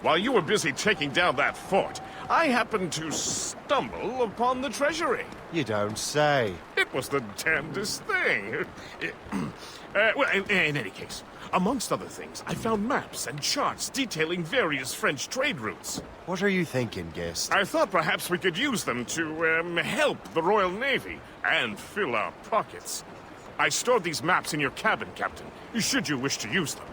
While you were busy taking down that fort, I happened to stumble upon the treasury. You don't say. It was the damnedest thing. Well, in any case, amongst other things, I found maps and charts detailing various French trade routes. What are you thinking, Gist? I thought perhaps we could use them to help the Royal Navy and fill our pockets. I stored these maps in your cabin, Captain, should you wish to use them.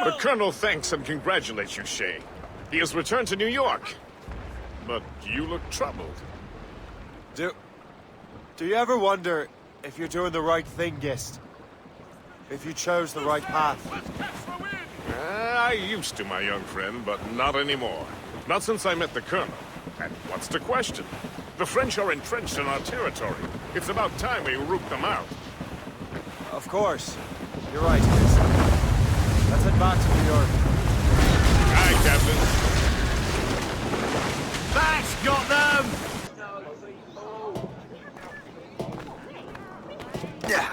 The Colonel thanks and congratulates you, Shay. He has returned to New York. But you look troubled. Do you ever wonder if you're doing the right thing, Gist? If you chose the right path? I used to, my young friend, but not anymore. Not since I met the Colonel. And what's the question? The French are entrenched in our territory. It's about time we root them out. Of course. You're right, Gist. Let's head back to New York. Aye, Captain. That's got them! Yeah.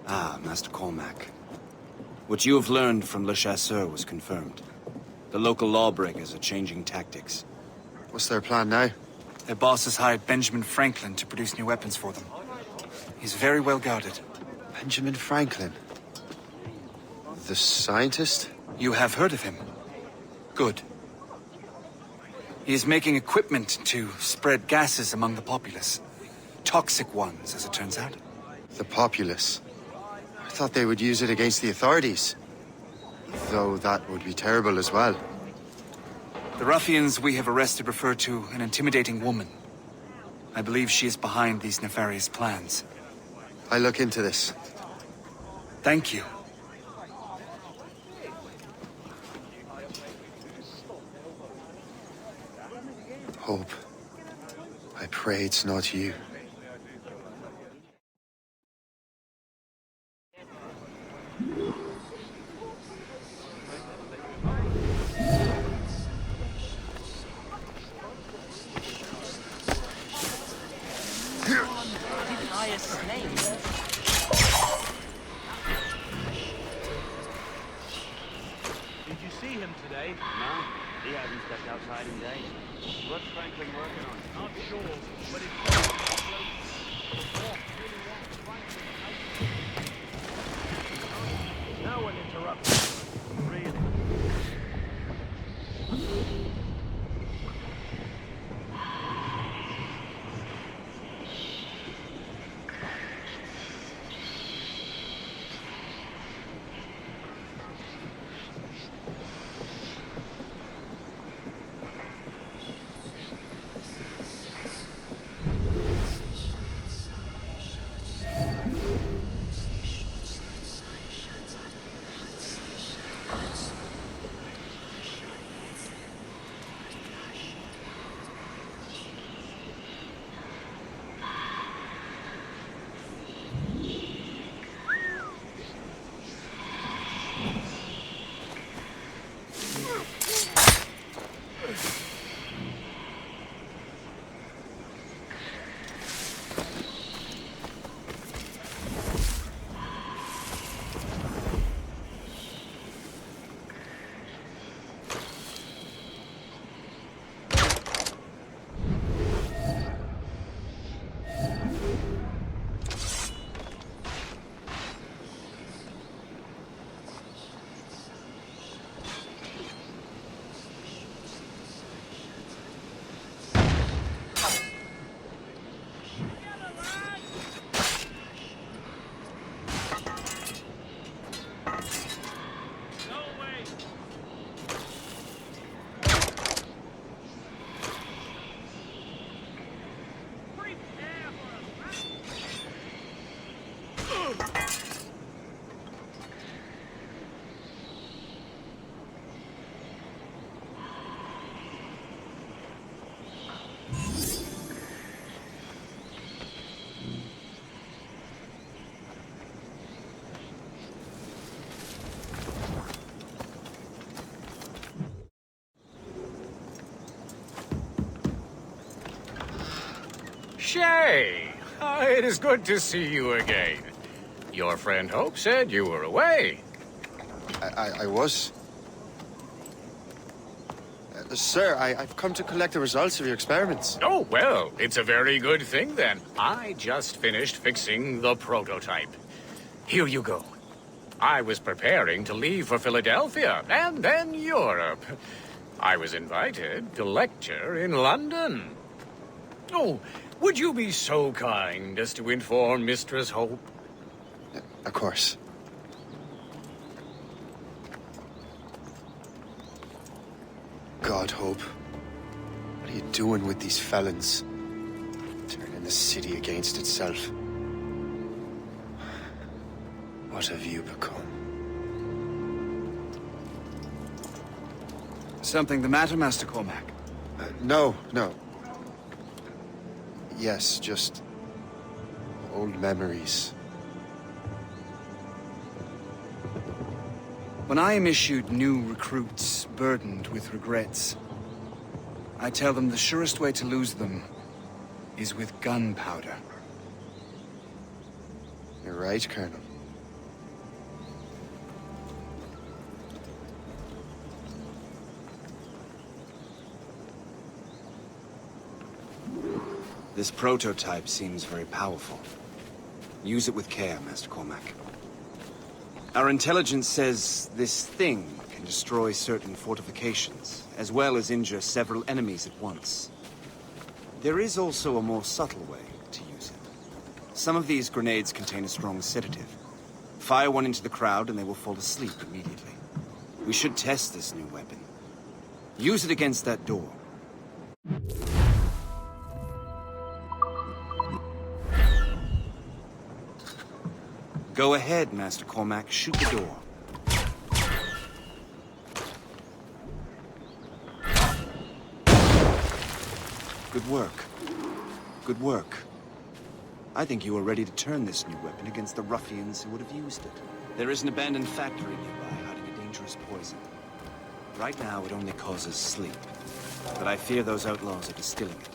Ah, Master Cormac. What you have learned from Le Chasseur was confirmed. The local lawbreakers are changing tactics. What's their plan now? Their boss has hired Benjamin Franklin to produce new weapons for them. He's very well guarded. Benjamin Franklin? The scientist? You have heard of him? Good. He is making equipment to spread gases among the populace. Toxic ones, as it turns out. The populace? I thought they would use it against the authorities. Though that would be terrible as well. The ruffians we have arrested refer to an intimidating woman. I believe she is behind these nefarious plans. I'll look into this. Thank you. Hope. I pray it's not you. Did you see him today? No, he hasn't stepped outside in days. What's Franklin working on? Not sure, but no one interrupts. Really? Shay, it is good to see you again. Your friend Hope said you were away. I was. Sir, I've come to collect the results of your experiments. Oh, well, it's a very good thing then. I just finished fixing the prototype. Here you go. I was preparing to leave for Philadelphia and then Europe. I was invited to lecture in London. Oh, would you be so kind as to inform Mistress Hope? Of course. God, Hope. What are you doing with these felons? Turning the city against itself. What have you become? Something the matter, Master Cormac? No. Yes, just old memories. When I am issued new recruits burdened with regrets, I tell them the surest way to lose them is with gunpowder. You're right, Colonel. This prototype seems very powerful. Use it with care, Master Cormac. Our intelligence says this thing can destroy certain fortifications, as well as injure several enemies at once. There is also a more subtle way to use it. Some of these grenades contain a strong sedative. Fire one into the crowd and they will fall asleep immediately. We should test this new weapon. Use it against that door. Go ahead, Master Cormac. Shoot the door. Good work. Good work. I think you are ready to turn this new weapon against the ruffians who would have used it. There is an abandoned factory nearby hiding a dangerous poison. Right now, it only causes sleep. But I fear those outlaws are distilling it.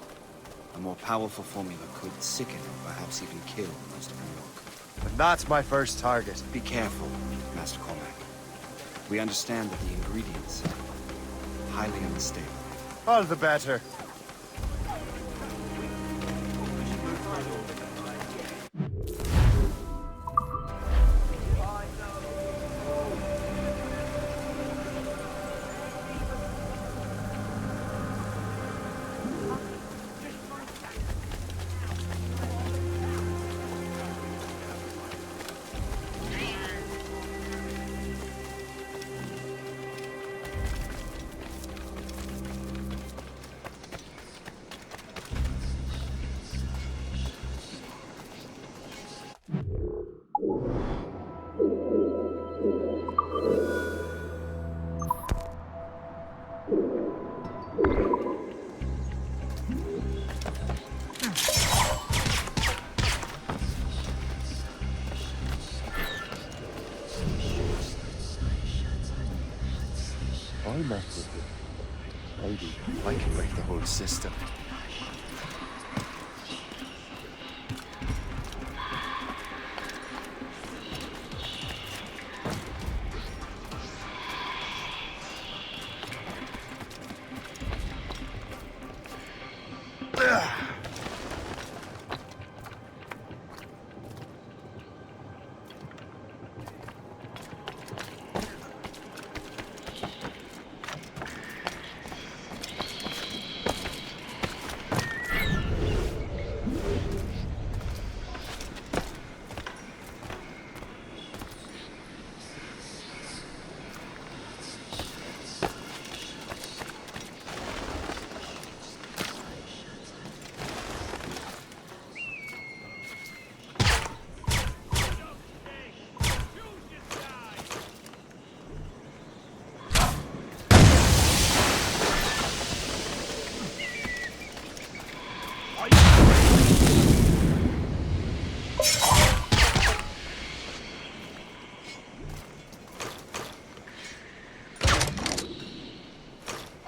A more powerful formula could sicken or perhaps even kill most of New York. And that's my first target. Be careful, Master Cormac. We understand that the ingredients are highly unstable. All the better. I mess with it. Maybe I can break the whole system.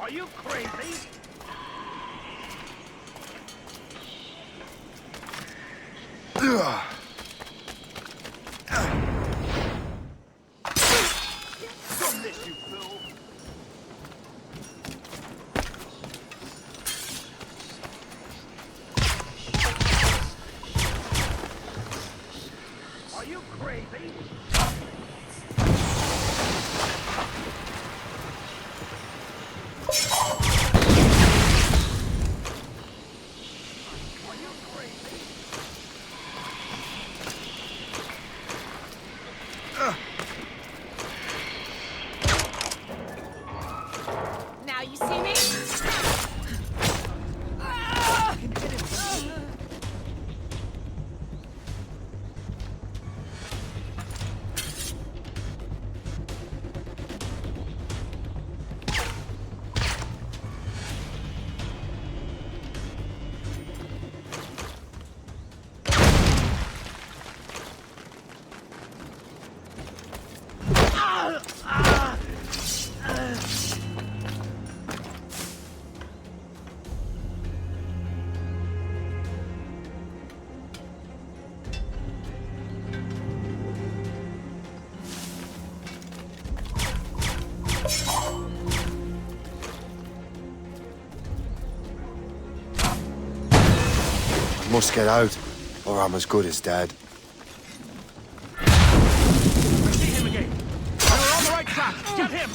Are you crazy? crazy? Now you see me? Must get out, or I'm as good as dead. I see him again. We're on the right track. Get him!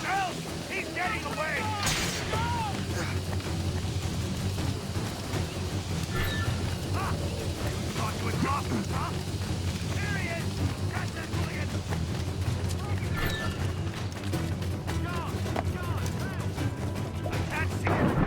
Help! He's getting away! Thought you would drop him, huh? There he is! Catch that hooligan! I can't see him!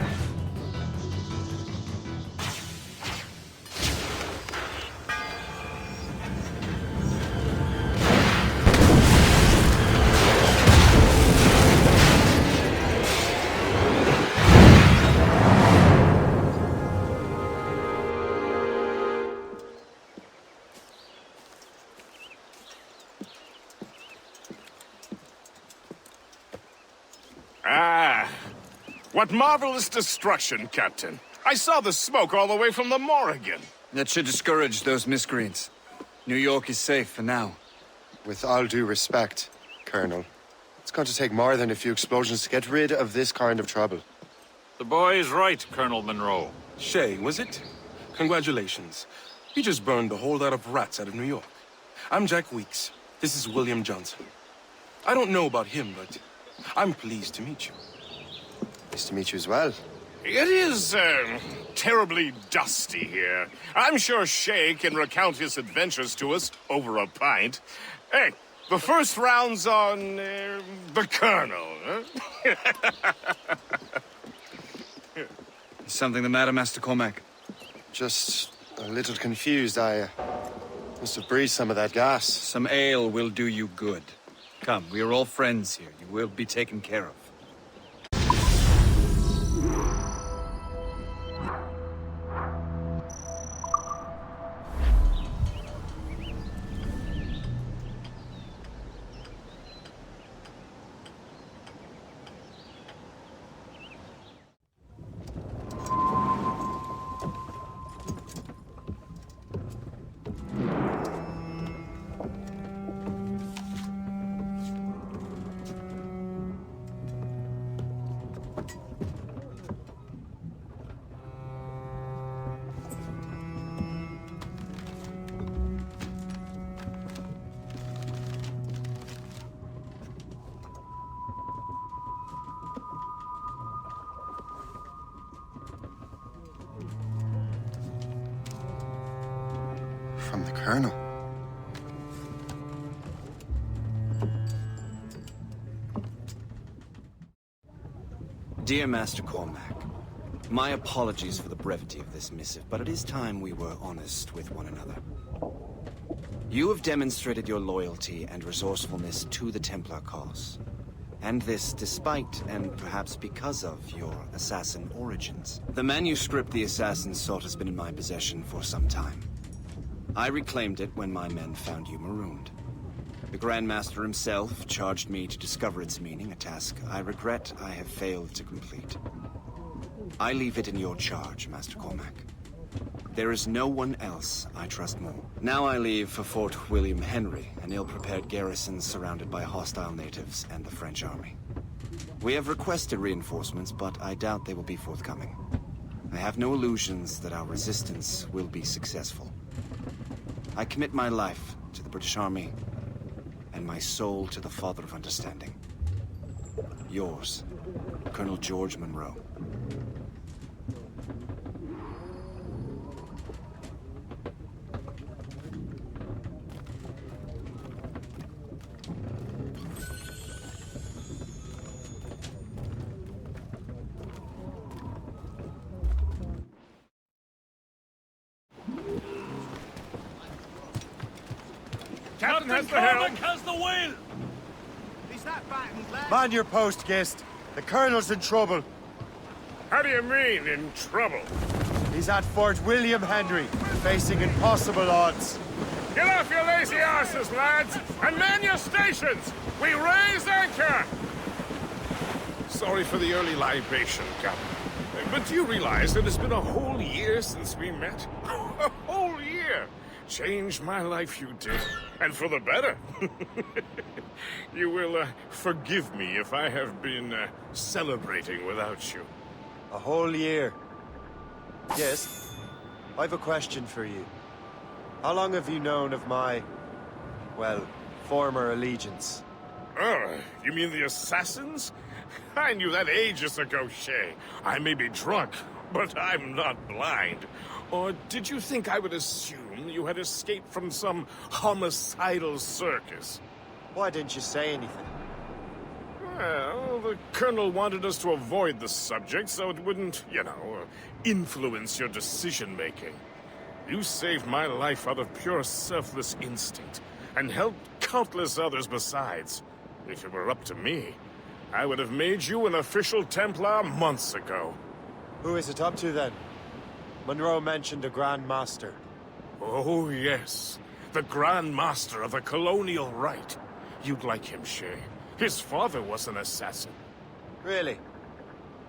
Ah, what marvelous destruction, Captain. I saw the smoke all the way from the Morrigan. That should discourage those miscreants. New York is safe for now. With all due respect, Colonel, it's going to take more than a few explosions to get rid of this kind of trouble. The boy is right, Colonel Monroe. Shay, was it? Congratulations. You just burned a whole lot of rats out of New York. I'm Jack Weeks. This is William Johnson. I don't know about him, but I'm pleased to meet you. Nice to meet you as well. It is, terribly dusty here. I'm sure Shay can recount his adventures to us over a pint. Hey, the first round's on, the Colonel, huh? Is something the matter, Master Cormac? Just a little confused. I must have breathed some of that gas. Some ale will do you good. Come, we are all friends here. You will be taken care of. From the Colonel. Dear Master Cormac, my apologies for the brevity of this missive, but it is time we were honest with one another. You have demonstrated your loyalty and resourcefulness to the Templar cause. And this despite, and perhaps because of, your assassin origins. The manuscript the assassin sought has been in my possession for some time. I reclaimed it when my men found you marooned. The Grand Master himself charged me to discover its meaning, a task I regret I have failed to complete. I leave it in your charge, Master Cormac. There is no one else I trust more. Now I leave for Fort William Henry, an ill-prepared garrison surrounded by hostile natives and the French army. We have requested reinforcements, but I doubt they will be forthcoming. I have no illusions that our resistance will be successful. I commit my life to the British Army, and my soul to the Father of Understanding. Yours, Colonel George Monroe. Captain has the helm. has the wheel! Is that battens, lad? Man your post, Gist. The Colonel's in trouble. How do you mean, in trouble? He's at Fort William Henry, facing impossible odds. Get off your lazy arses, lads, and man your stations! We raise anchor! Sorry for the early libation, Captain. But do you realize that it's been a whole year since we met? A whole year! Changed my life, you did. And for the better. You will forgive me if I have been celebrating without you. A whole year. Yes, I've a question for you. How long have you known of my, well, former allegiance? Oh, you mean the Assassins? I knew that ages ago, Shay. I may be drunk, but I'm not blind. Or did you think I would assume you had escaped from some homicidal circus? Why didn't you say anything? Well, the Colonel wanted us to avoid the subject so it wouldn't, influence your decision-making. You saved my life out of pure selfless instinct, and helped countless others besides. If it were up to me, I would have made you an official Templar months ago. Who is it up to then? Monroe mentioned a Grand Master. Oh, yes. The Grand Master of the Colonial Rite. You'd like him, Shay. His father was an assassin. Really?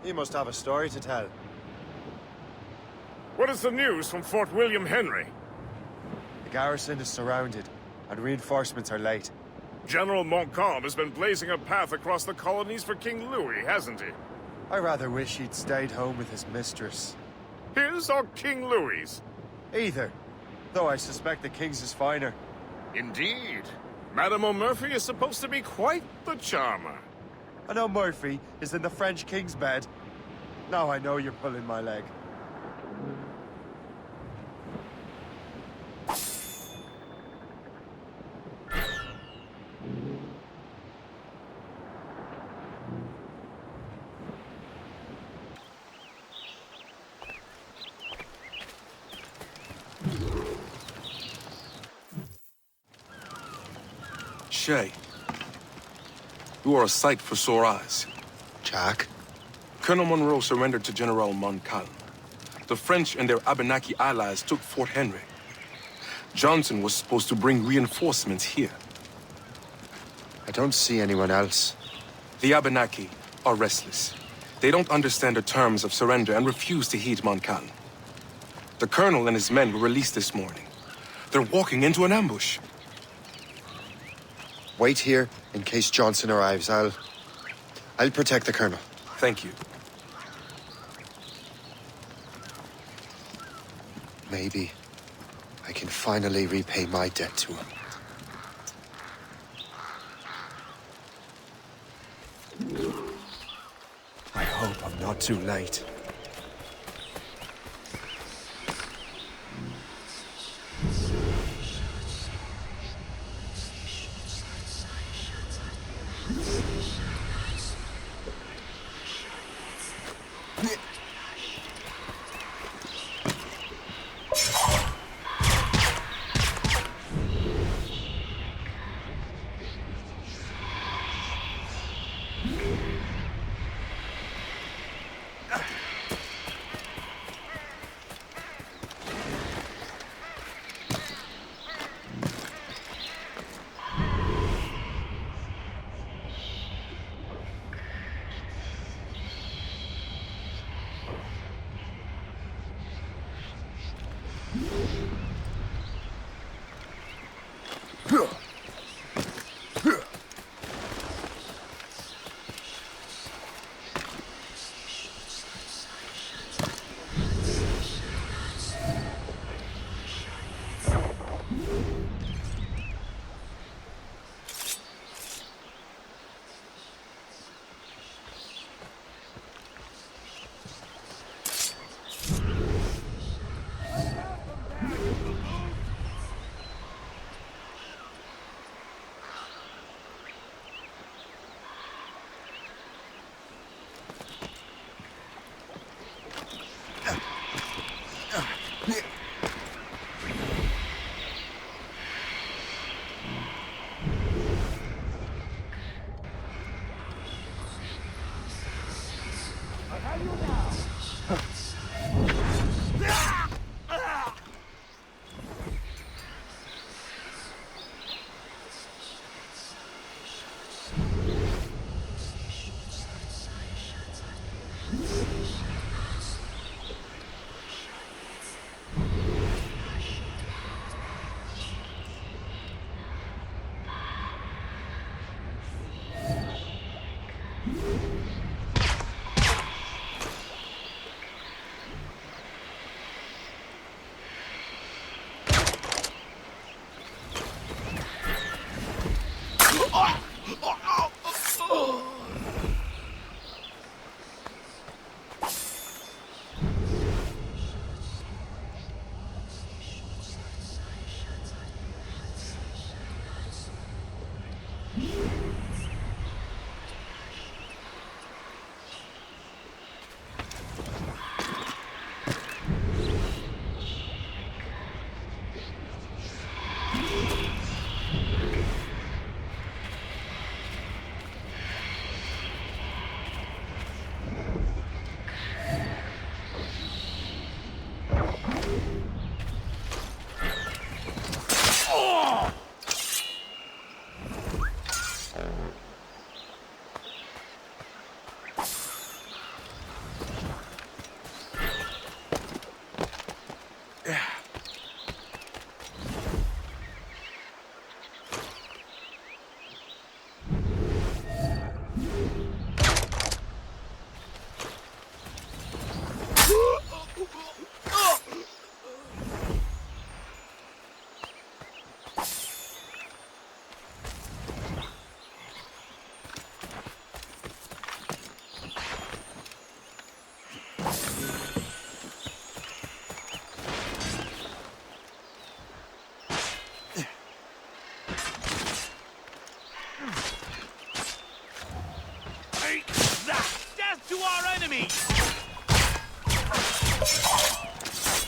He must have a story to tell. What is the news from Fort William Henry? The garrison is surrounded, and reinforcements are late. General Montcalm has been blazing a path across the colonies for King Louis, hasn't he? I rather wish he'd stayed home with his mistress. His or King Louis's? Either, though I suspect the King's is finer. Indeed. Madame O'Murphy is supposed to be quite the charmer. I know Murphy is in the French King's bed. Now I know you're pulling my leg. Shay, you are a sight for sore eyes. Jack? Colonel Monroe surrendered to General Montcalm. The French and their Abenaki allies took Fort Henry. Johnson was supposed to bring reinforcements here. I don't see anyone else. The Abenaki are restless. They don't understand the terms of surrender and refuse to heed Montcalm. The colonel and his men were released this morning. They're walking into an ambush. Wait here in case Johnson arrives. I'll protect the Colonel. Thank you. Maybe I can finally repay my debt to him. I hope I'm not too late. Death to our enemies!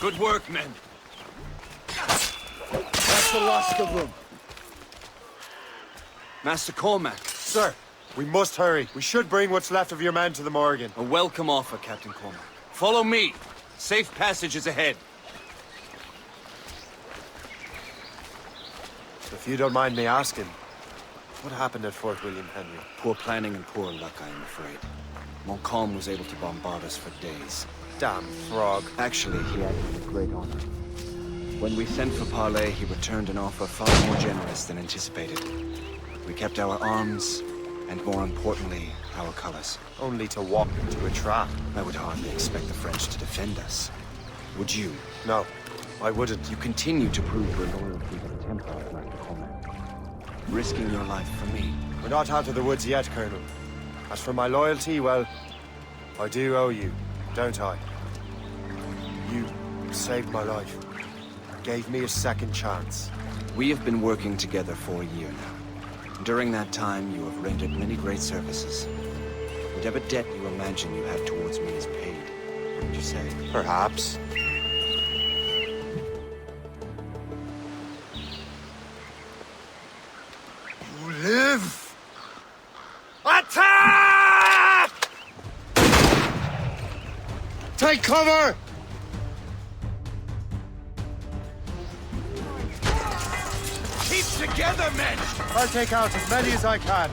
Good work, men. That's the last of them. Master Cormac, Sir, we must hurry. We should bring what's left of your men to the Morgan. a welcome offer, Captain Cormac. Follow me. Safe passage is ahead. If you don't mind me asking, what happened at Fort William Henry? Poor planning and poor luck, I am afraid. Montcalm was able to bombard us for days. Damn frog. Actually, he acted with great honor. When we sent for parley, he returned an offer far more generous than anticipated. We kept our arms, and more importantly, our colors. Only to walk into a trap. I would hardly expect the French to defend us. Would you? No, I wouldn't. You continue to prove your loyalty to the Templars, Master Cormac. Risking your life for me. We're not out of the woods yet, Colonel. As for my loyalty, well, I do owe you, don't I? You saved my life. Gave me a second chance. We have been working together for a year now. During that time, you have rendered many great services. Whatever debt you imagine you have towards me is paid, would you say? Perhaps. You live! Attack! Take cover! Keep together, men! I'll take out as many as I can.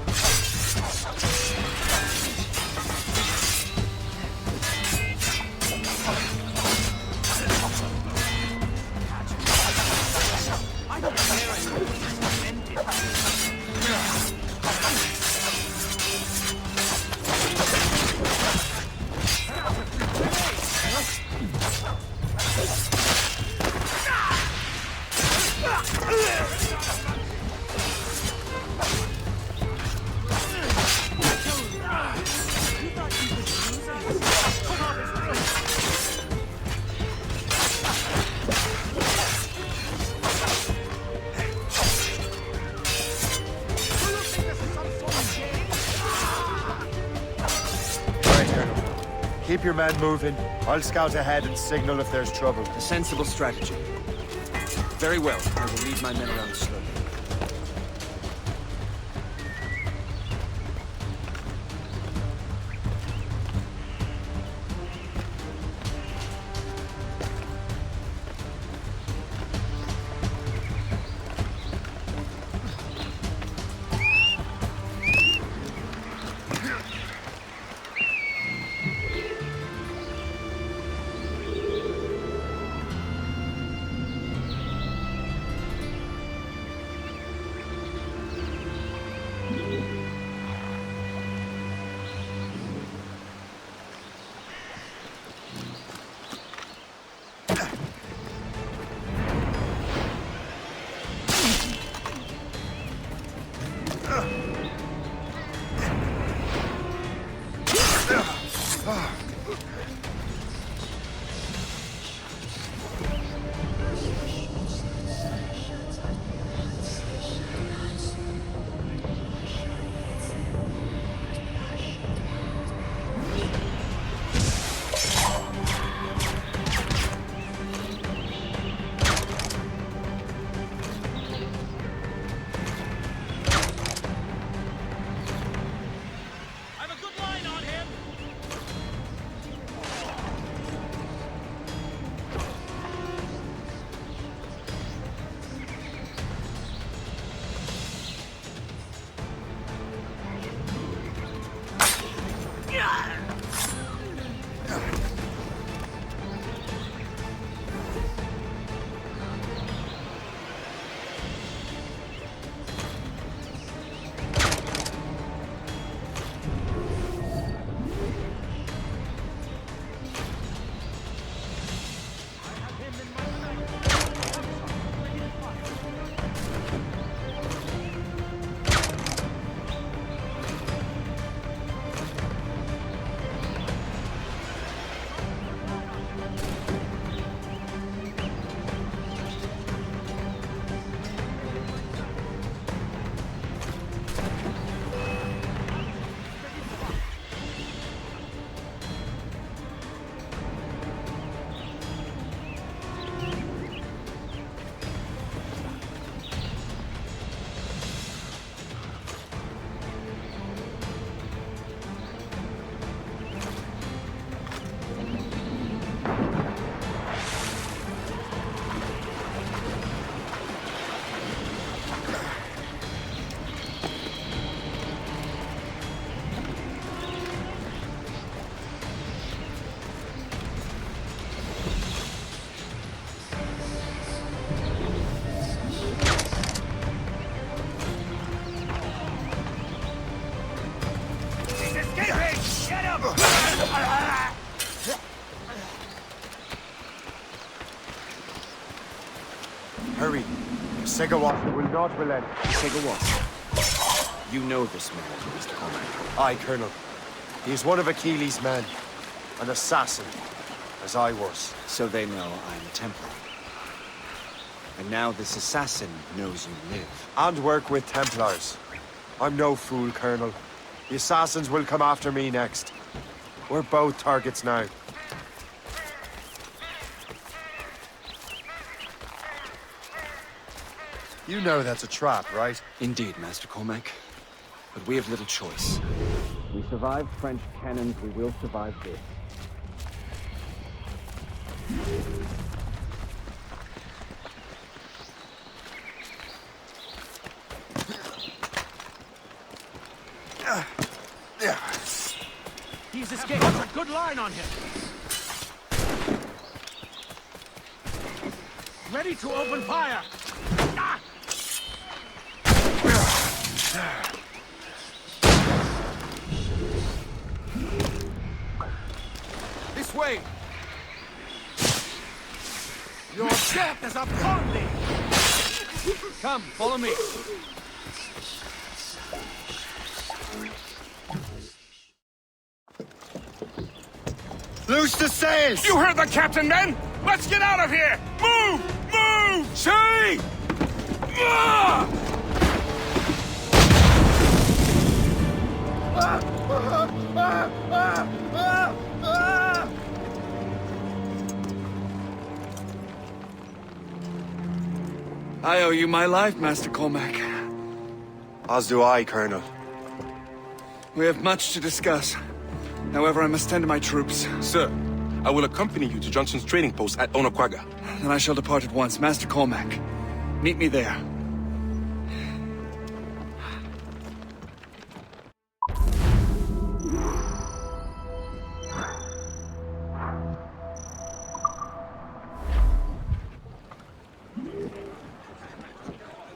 Keep your men moving. I'll scout ahead and signal if there's trouble. A sensible strategy. Very well. I will lead my men around the slope. Sigawasa will not relent. Sigawasa. You know this man, Mr. Cormac. Aye, Colonel. He is one of Achilles' men. An assassin, as I was. So they know I'm a Templar. And now this assassin knows you live. And work with Templars. I'm no fool, Colonel. The assassins will come after me next. We're both targets now. You know that's a trap, right? Indeed, Master Cormac. But we have little choice. We survived French cannons, we will survive this. He's escaped. That's a good line on him. Ready to open fire. Ah! This way. Your death is upon thee. Come, follow me. Loose the sails! You heard the captain, men! Let's get out of here! Move! Move! See! I owe you my life, Master Cormac. As do I, Colonel. We have much to discuss. However, I must tend to my troops. Sir, I will accompany you to Johnson's trading post at Onokwaga. Then I shall depart at once. Master Cormac, meet me there.